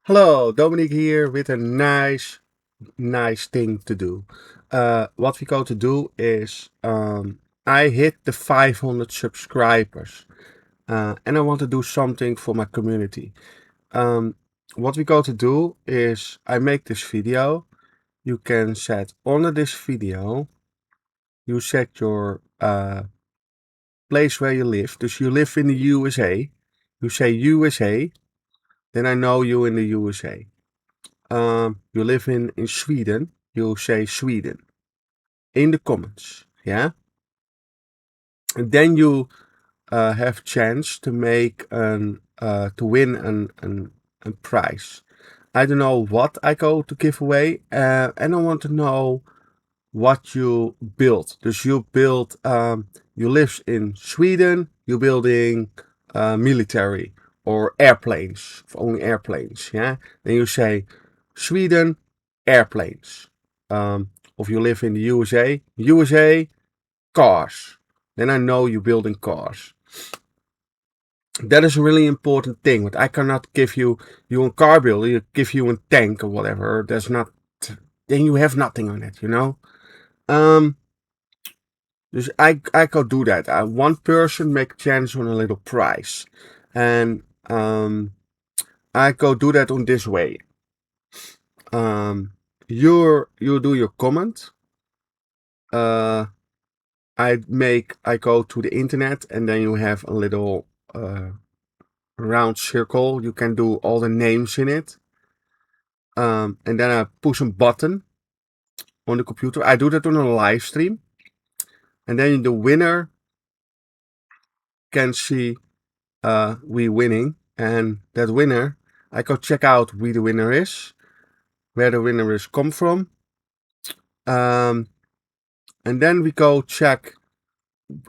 Hello, Dominique here with a nice thing to do. What we go to do is I hit the 500 subscribers and I want to do something for my community. Um, what we go to do is I make this video. You can set under this video, you set your place where you live. Dus you live in the USA. You say USA, then I know you in the USA. You live in Sweden, you say Sweden in the comments, yeah? And then you have chance to make to win an prize. I don't know what I go to give away, and I want to know what you build. Dus you build, you live in Sweden, you're building military or airplanes, only airplanes, yeah? Then you say Sweden, airplanes. Of you live in the USA, cars. Then I know you're building cars. That is a really important thing, but I cannot give you a car builder, you give you a tank or whatever. That's not, then you have nothing on it, you know? Dus I could do that. One person make chance on a little prize. And I could do that on this way. You do your comment. I go to the internet and then you have a little round circle. You can do all the names in it. And then I push a button on the computer. I do that on a live stream. And then the winner can see we winning. And that winner, I go check out who the winner is, where the winner is come from. And then we go check,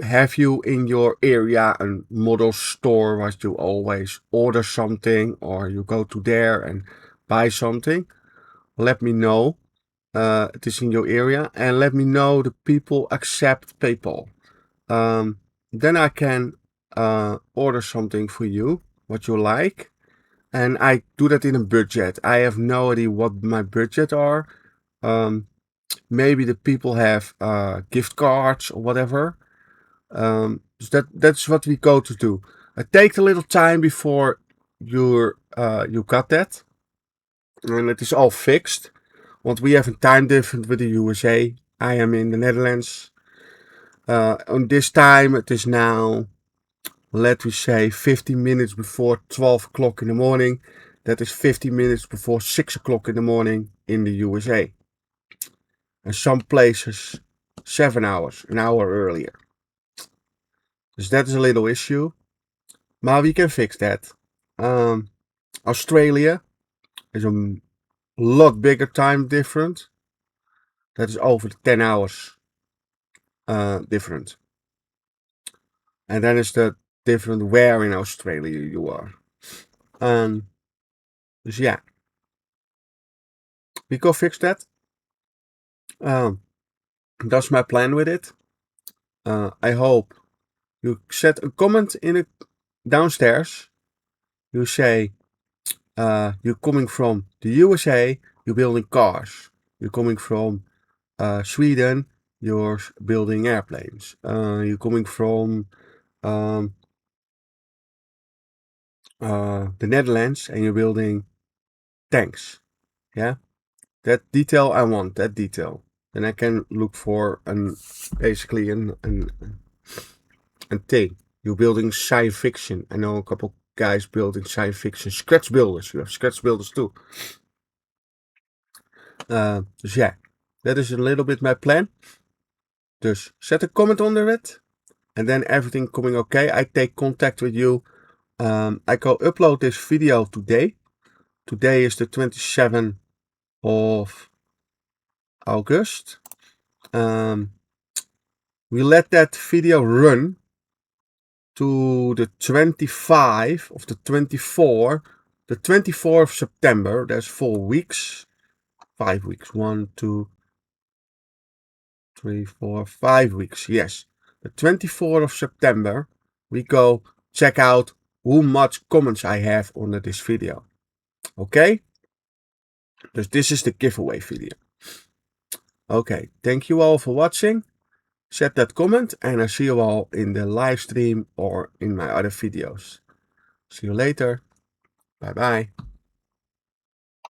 have you in your area a model store where you always order something or you go to there and buy something? Let me know it is in your area and let me know the people accept PayPal. Then I can order something for you, what you like. And I do that in a budget. I have no idea what my budget are. Maybe the people have gift cards or whatever. So that's what we go to do. It takes a little time before you got that. And it is all fixed. Want we have a time difference with the USA. I am in the Netherlands. On this time it is now, let me say, 15 minutes before 12 o'clock in the morning. That is 15 minutes before 6 o'clock in the morning in the USA. And some places 7 hours, an hour earlier. Dus that is a little issue. Maar we can fix that. Australia is a lot bigger time difference. That is over the 10 hours different. And then is the different where in Australia you are. Dus yeah, we can fix that. That's my plan with it. I hope you set a comment in it downstairs. You say you're coming from the USA, you're building cars. You're coming from Sweden, you're building airplanes. You're coming from the Netherlands and you're building tanks. Yeah, that detail I want. That detail. Then I can look for basically an thing. You're building science fiction. I know a couple guys building science fiction. Scratch builders. You have scratch builders too. Dus yeah, that is a little bit my plan. Dus set a comment under it. And then everything coming okay. I take contact with you. I go upload this video today. Today is the 27th of August. We let that video run to the 25 of the 24, the 24th of September. That's 4 weeks, 5 weeks, 1, 2, 3, 4, 5 weeks. Yes, the 24th of September, we go check out how much comments I have under this video. Okay? Dus this is the giveaway video. Okay, thank you all for watching. Set that comment and I see you all in the live stream or in my other videos. See you later. Bye bye.